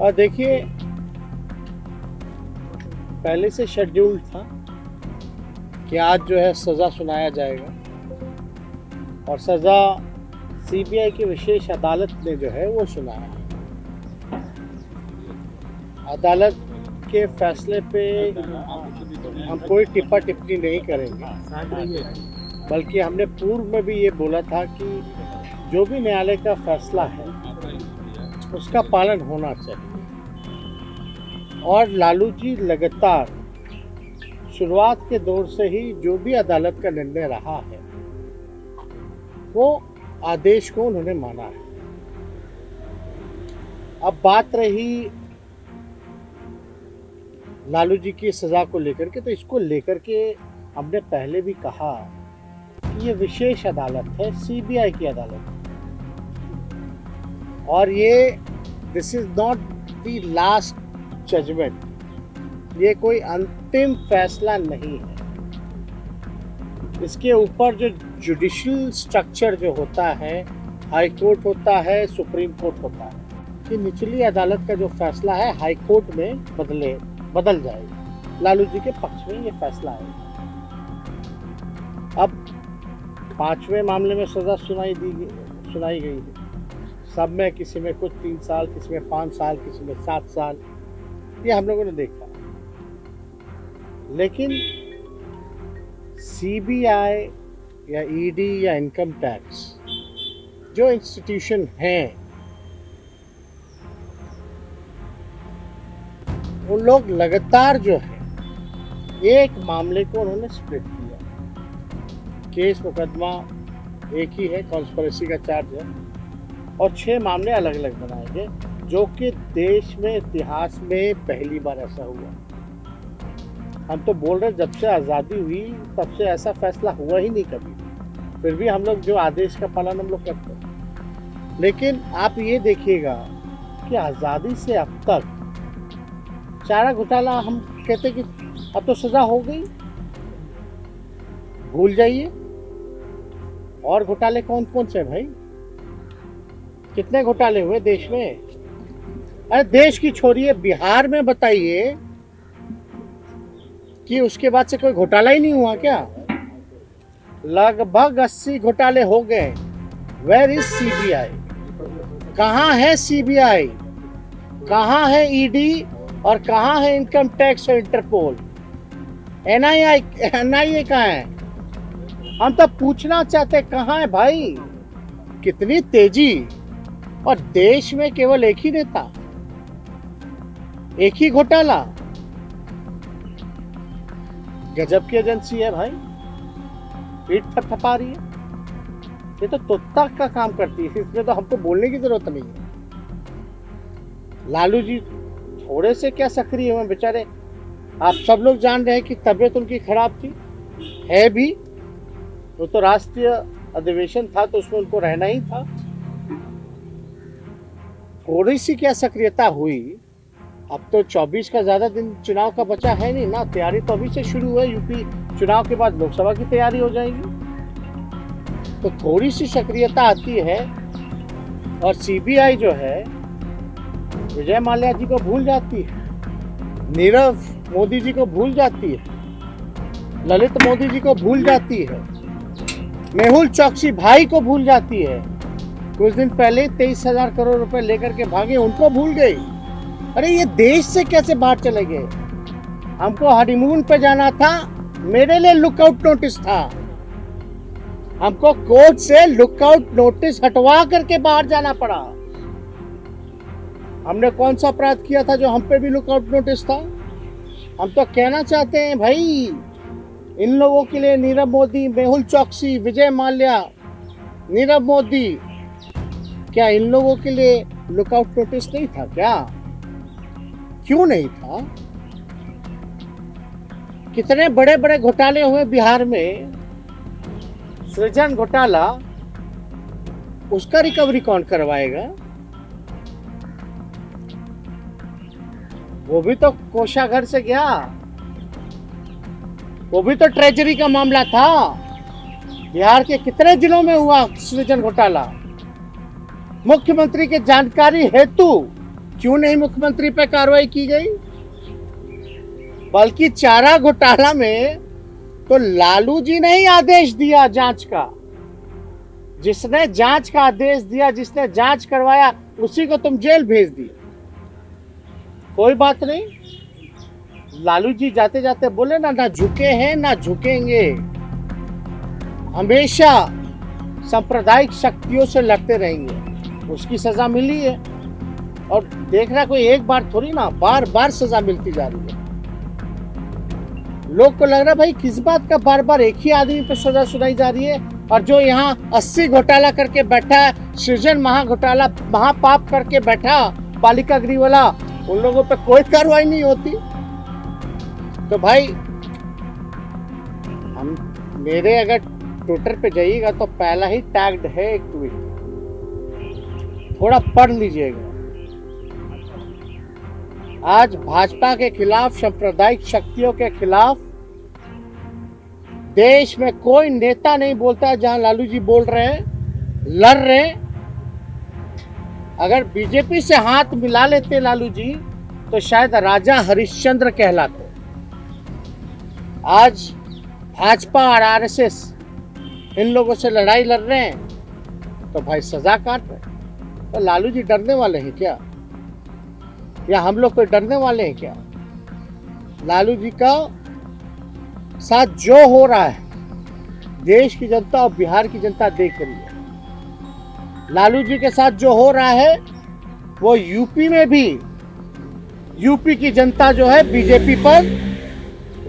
और देखिए, पहले से शेड्यूल था कि आज जो है सज़ा सुनाया जाएगा और सज़ा सीबीआई की विशेष अदालत ने जो है वो सुनाया। अदालत के फैसले पे हम कोई टिप्पा टिप्पणी नहीं करेंगे, बल्कि हमने पूर्व में भी ये बोला था कि जो भी न्यायालय का फैसला है उसका पालन होना चाहिए। और लालू जी लगातार शुरुआत के दौर से ही जो भी अदालत का निर्णय रहा है वो आदेश को उन्होंने माना है। अब बात रही लालू जी की सजा को लेकर के, तो इसको लेकर के हमने पहले भी कहा कि ये विशेष अदालत है, सीबीआई की अदालत है, और ये this is not the last judgement, ये कोई अंतिम फैसला नहीं है। इसके ऊपर जो जुडिशियल स्ट्रक्चर जो होता है, हाई कोर्ट होता है, सुप्रीम कोर्ट होता है, कि निचली अदालत का जो फैसला है हाई कोर्ट में बदल जाएगा। लालू जी के पक्ष में ये फैसला है। अब 5वें मामले में सजा सुनाई गई है। सब में किसी में कुछ 3 साल, किसी में 5 साल, किसी में 7 साल, ये हम लोगों ने देखा। लेकिन सीबीआई या ईडी या इनकम टैक्स जो इंस्टीट्यूशन हैं, उन लोग लगातार जो है एक मामले को उन्होंने स्प्लिट किया। केस मुकदमा एक ही है, कॉन्स्पिरेसी का चार्ज है, और 6 मामले अलग अलग बनाए गए, जो कि देश में इतिहास में पहली बार ऐसा हुआ। हम तो बोल रहे जब से आज़ादी हुई तब से ऐसा फैसला हुआ ही नहीं कभी। फिर भी हम लोग जो आदेश का पालन हम लोग करते हैं। लेकिन आप ये देखिएगा कि आज़ादी से अब तक चारा घोटाला, हम कहते कि अब तो सजा हो गई, भूल जाइए। और घोटाले कौन कौन से भाई? कितने घोटाले हुए देश में? अरे देश की छोड़िए, बिहार में बताइए कि उसके बाद से कोई घोटाला ही नहीं हुआ क्या? लगभग 80 घोटाले हो गए। Where is CBI? कहाँ है सीबीआई? कहाँ है ईडी? और कहाँ है इनकम टैक्स और इंटरपोल? एनआईए कहाँ है? हम तो पूछना चाहते कहाँ है भाई? कितनी तेजी! और देश में केवल एक ही नेता, एक ही घोटाला। गजब की एजेंसी है भाई, पीठ थपथपा रही है। ये तो तोता का काम करती है, इसमें तो हमको बोलने की जरूरत नहीं है। लालू जी थोड़े से क्या सक्रिय हुए बेचारे। आप सब लोग जान रहे हैं कि तबीयत उनकी खराब थी, है भी। वो तो राष्ट्रीय अधिवेशन था तो उसमें उनको रहना ही था। थोड़ी सी क्या सक्रियता हुई। अब तो 24 का ज्यादा दिन चुनाव का बचा है नहीं ना, तैयारी तो अभी से शुरू है। यूपी चुनाव के बाद लोकसभा की तैयारी हो जाएगी, तो थोड़ी सी सक्रियता आती है। और सीबीआई जो है विजय माल्या जी को भूल जाती है, नीरव मोदी जी को भूल जाती है, ललित मोदी जी को भूल जाती है, मेहुल चौकसी भाई को भूल जाती है। कुछ दिन पहले 23,000 करोड़ रुपए लेकर के भागे, उनको भूल गई। अरे ये देश से कैसे बाहर चले गए? हमको हनीमून पे जाना था, मेरे लिए लुकआउट नोटिस था। हमको कोर्ट से लुकआउट नोटिस हटवा करके बाहर जाना पड़ा। हमने कौन सा अपराध किया था जो हम पे भी लुकआउट नोटिस था? हम तो कहना चाहते हैं भाई, इन लोगों के लिए नीरव मोदी, मेहुल चौकसी, विजय माल्या, नीरव मोदी, क्या इन लोगों के लिए लुकआउट नोटिस नहीं था क्या? क्यों नहीं था? कितने बड़े बड़े घोटाले हुए बिहार में। सृजन घोटाला, उसका रिकवरी कौन करवाएगा? वो भी तो कोषागार से गया, वो भी तो ट्रेजरी का मामला था। बिहार के कितने जिलों में हुआ सृजन घोटाला? मुख्यमंत्री के जानकारी हेतु क्यों नहीं मुख्यमंत्री पे कार्रवाई की गई? बल्कि चारा घोटाला में तो लालू जी ने ही आदेश दिया जांच का। जिसने जांच का आदेश दिया, जिसने जांच करवाया, उसी को तुम जेल भेज दिए। कोई बात नहीं, लालू जी जाते जाते बोले ना झुके हैं ना झुकेंगे, हमेशा सांप्रदायिक शक्तियों से लड़ते रहेंगे। उसकी सजा मिली है, और देखना कोई एक बार थोड़ी ना, बार बार सजा मिलती जा रही है। लोग को लग रहा है भाई किस बात का बार बार एक ही आदमी पे सजा सुनाई जा रही है, और जो यहाँ 80 घोटाला करके बैठा है, सृजन महाघोटाला महापाप करके बैठा बालिका गृह वाला, उन लोगों पे कोई कार्रवाई नहीं होती। तो भाई मेरे अगर ट्विटर पे जाइएगा तो पहला ही टैग्ड है एक ट्वीट, थोड़ा पढ़ लीजिएगा। आज भाजपा के खिलाफ, सांप्रदायिक शक्तियों के खिलाफ देश में कोई नेता नहीं बोलता जहां लालू जी बोल रहे हैं, लड़ रहे हैं। अगर बीजेपी से हाथ मिला लेते लालू जी तो शायद राजा हरिश्चंद्र कहलाते। आज भाजपा और आरएसएस इन लोगों से लड़ाई लड़ रहे हैं तो भाई सजा काट रहे हैं। तो लालू जी डरने वाले हैं क्या, या हम लोग कोई डरने वाले हैं क्या? लालू जी का साथ जो हो रहा है देश की जनता और बिहार की जनता देख रही है। लालू जी के साथ जो हो रहा है वो यूपी में भी, यूपी की जनता जो है बीजेपी पर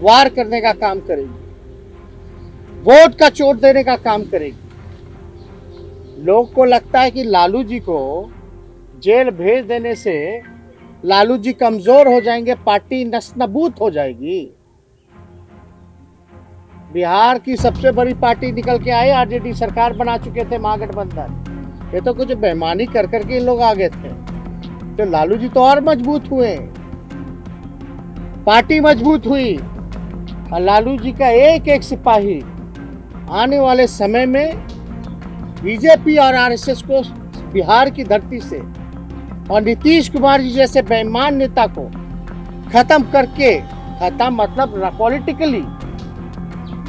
वार करने का काम करेगी, वोट का चोट देने का काम करेगी। लोग को लगता है कि लालू जी को जेल भेज देने से लालू जी कमजोर हो जाएंगे, पार्टी नस्तानाबूद हो जाएगी। बिहार की सबसे बड़ी पार्टी निकल के आई, आरजेडी सरकार बना चुके थे महागठबंधन। ये तो कुछ बेईमानी कर करके इन लोग आ गए थे। तो लालू जी तो और मजबूत हुए, पार्टी मजबूत हुई, और लालू जी का एक एक सिपाही आने वाले समय में बीजेपी और आरएसएस को बिहार की धरती से और नीतीश कुमार जी जैसे बेईमान नेता को खत्म करके, खत्म मतलब पॉलिटिकली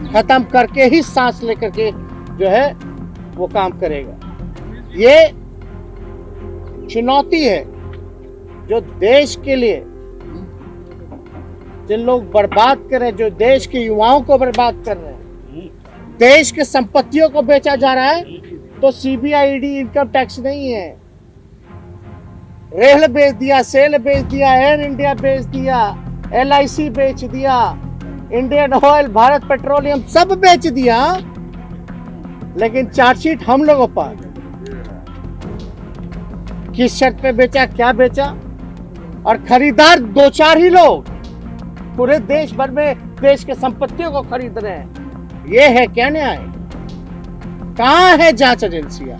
खत्म करके ही सांस लेकर के जो है वो काम करेगा। ये चुनौती है जो देश के लिए, जिन लोग बर्बाद कर रहे हैं, जो देश के युवाओं को बर्बाद कर रहे हैं, देश के संपत्तियों को बेचा जा रहा है। तो सीबीआई, ईडी, इनकम टैक्स नहीं है। रेल बेच दिया, सेल बेच दिया, एयर इंडिया बेच दिया, एलआईसी बेच दिया, इंडियन ऑयल, भारत पेट्रोलियम सब बेच दिया, लेकिन चार्जशीट हम लोगों पर। किस शर्त पे बेचा, क्या बेचा, और खरीदार दो चार ही लोग पूरे देश भर में देश के संपत्तियों को खरीद रहे हैं। ये है क्या न्याय? कहां है जांच एजेंसियां?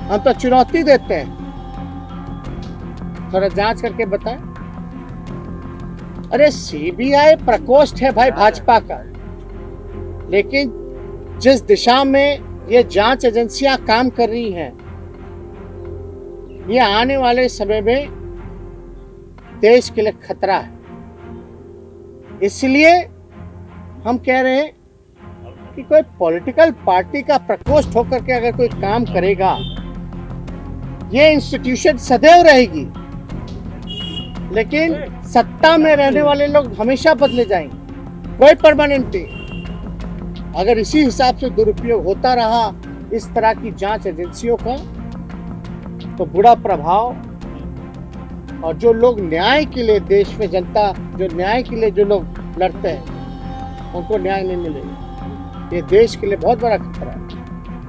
हम तो चुनौती देते हैं, थोड़ा जांच करके बताएं। अरे सीबीआई प्रकोष्ठ है भाई भाजपा का, लेकिन जिस दिशा में ये जांच एजेंसियां काम कर रही हैं, ये आने वाले समय में देश के लिए खतरा है। इसलिए हम कह रहे हैं कि कोई पॉलिटिकल पार्टी का प्रकोष्ठ होकर के अगर कोई काम करेगा, ये इंस्टीट्यूशन सदैव रहेगी, लेकिन सत्ता में रहने वाले लोग हमेशा बदले जाएंगे, कोई परमानेंट नहीं। अगर इसी हिसाब से दुरुपयोग होता रहा इस तरह की जांच एजेंसियों का, तो बुरा प्रभाव, और जो लोग न्याय के लिए, देश में जनता जो न्याय के लिए जो लोग लड़ते हैं, उनको न्याय नहीं मिलेगा। ये देश के लिए बहुत बड़ा खतरा है।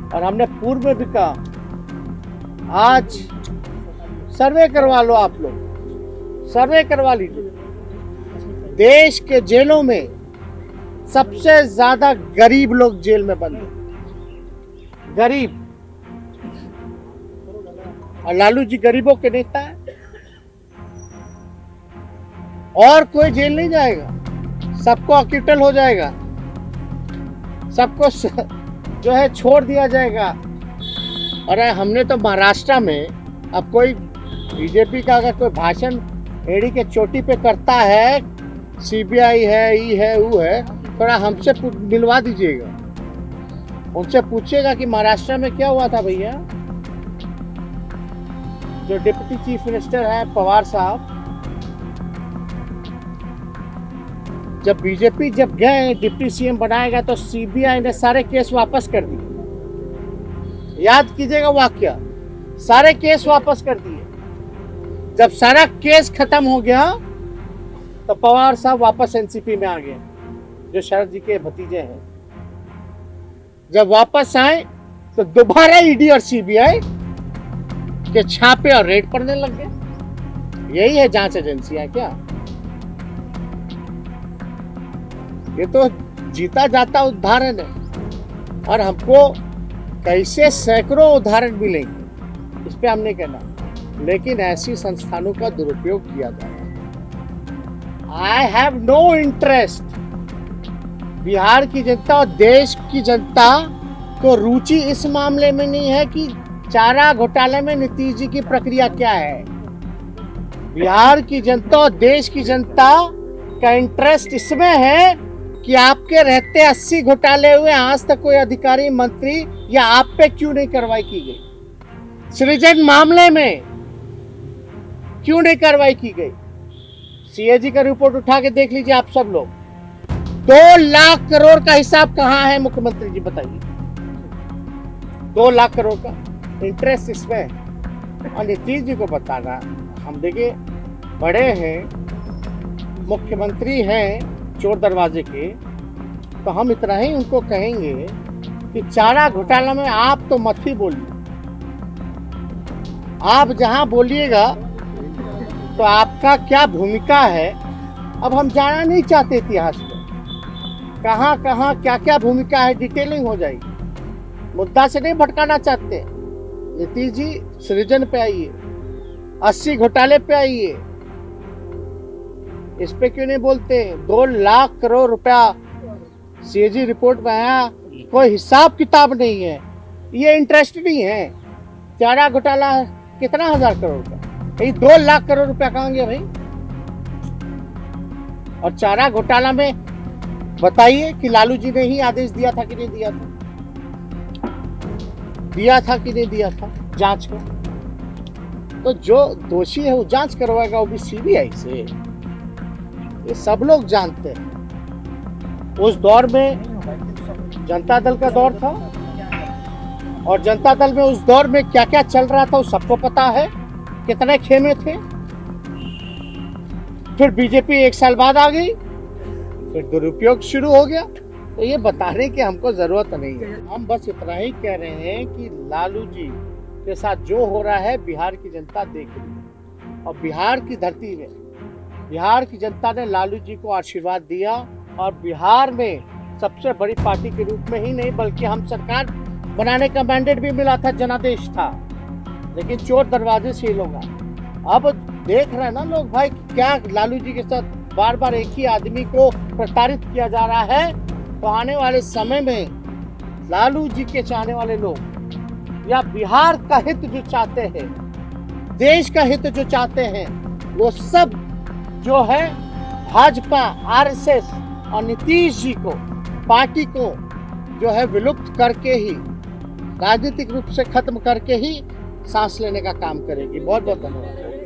और हमने पूर्व में भी कहा, आज सर्वे करवा लो, आप लोग सर्वे करवा लीजिए। देश के जेलों में सबसे ज्यादा गरीब लोग जेल में बंद हैं, गरीब। और लालू जी गरीबों के नेता हैं। और कोई जेल नहीं जाएगा, सबको अक्यूटल हो जाएगा, सबको जो है छोड़ दिया जाएगा। और हमने तो महाराष्ट्र में, अब कोई बीजेपी का अगर कोई भाषण एड़ी के चोटी पे करता है, सीबीआई है, ई है, वो है, थोड़ा हमसे मिलवा दीजिएगा, उनसे पूछिएगा कि महाराष्ट्र में क्या हुआ था भैया। जो डिप्टी चीफ मिनिस्टर है पवार साहब, जब बीजेपी गए डिप्टी सीएम बनाएगा तो सीबीआई ने सारे केस वापस कर दिए। याद कीजिएगा वाकया, सारे केस वापस कर दिए। जब सारा केस खत्म हो गया तो पवार साहब वापस एनसीपी में आ गए, जो शरद जी के भतीजे हैं। जब वापस आए तो दोबारा ईडी और सीबीआई के छापे और रेड पड़ने लग गए। यही है जांच एजेंसियां क्या? ये तो जीता जाता उदाहरण है, और हमको कैसे सैकड़ों उदाहरण मिलेंगे इस पे हम नहीं कहना, लेकिन ऐसी संस्थानों का दुरुपयोग किया जा रहा है। I have no interest. Bihar की जनता और देश की जनता को रुचि इस मामले में नहीं है कि चारा घोटाले में नीतीश जी की प्रक्रिया क्या है। बिहार की जनता और देश की जनता का इंटरेस्ट इसमें है कि आपके रहते 80 घोटाले हुए, आज तक कोई अधिकारी मंत्री या आप पे क्यों नहीं कार्रवाई की गई? सृजन मामले में क्यों नहीं कार्रवाई की गई? सीएजी का रिपोर्ट उठा के देख लीजिए आप सब लोग। 2 लाख करोड़ का हिसाब कहां है मुख्यमंत्री जी बताइए? 2 लाख करोड़ का इंटरेस्ट इसमें है। और नीतीश जी को बताना, हम देखिए बड़े हैं, मुख्यमंत्री हैं चोर दरवाजे के, तो हम इतना ही उनको कहेंगे कि चारा घोटाला में आप तो मत ही बोलिए। आप जहां बोलिएगा तो आपका क्या भूमिका है, अब हम जाना नहीं चाहते इतिहास में, कहां कहां क्या क्या भूमिका है, डिटेलिंग हो जाएगी। मुद्दा से नहीं भटकाना चाहते। नीतीश जी सृजन पे आइए, 80 घोटाले पे आइए, इस पे क्यों नहीं बोलते? 2 लाख करोड़ रुपया सीएजी रिपोर्ट में आया, कोई हिसाब किताब नहीं है, ये इंटरेस्ट नहीं है। चारा घोटाला कितना हजार करोड़ का, यही 2 लाख करोड़ रुपया कहाँ गया भाई? और चारा घोटाला में बताइए कि लालू जी ने ही आदेश दिया था कि नहीं दिया था? दिया था कि नहीं दिया था जांच को? तो जो दोषी है वो जांच करवाएगा, वो भी सीबीआई से। ये सब लोग जानते हैं। उस दौर में जनता दल का दौर था, और जनता दल में उस दौर में क्या क्या चल रहा था वो सबको पता है, कितने खेमे थे। फिर बीजेपी 1 साल बाद आ गई, फिर दुरुपयोग शुरू हो गया। तो ये बताने की हमको जरूरत नहीं है। हम बस इतना ही कह रहे हैं कि लालू जी के साथ जो हो रहा है बिहार की जनता देख रही है, और बिहार की धरती में बिहार की जनता ने लालू जी को आशीर्वाद दिया, और बिहार में सबसे बड़ी पार्टी के रूप में ही नहीं बल्कि हम सरकार बनाने का मैंडेट भी मिला था, जनादेश था, लेकिन चोर दरवाजे से ये लोग आए। अब देख रहे हैं ना लोग भाई, क्या लालू जी के साथ बार बार एक ही आदमी को प्रताड़ित किया जा रहा है। तो आने वाले समय में लालू जी के चाहने वाले लोग या बिहार का हित जो चाहते हैं, देश का हित जो चाहते हैं, वो सब जो है भाजपा, आरएसएस और नीतीश जी को, पार्टी को जो है विलुप्त करके ही, राजनीतिक रूप से खत्म करके ही सांस लेने का काम करेगी। बहुत बहुत धन्यवाद।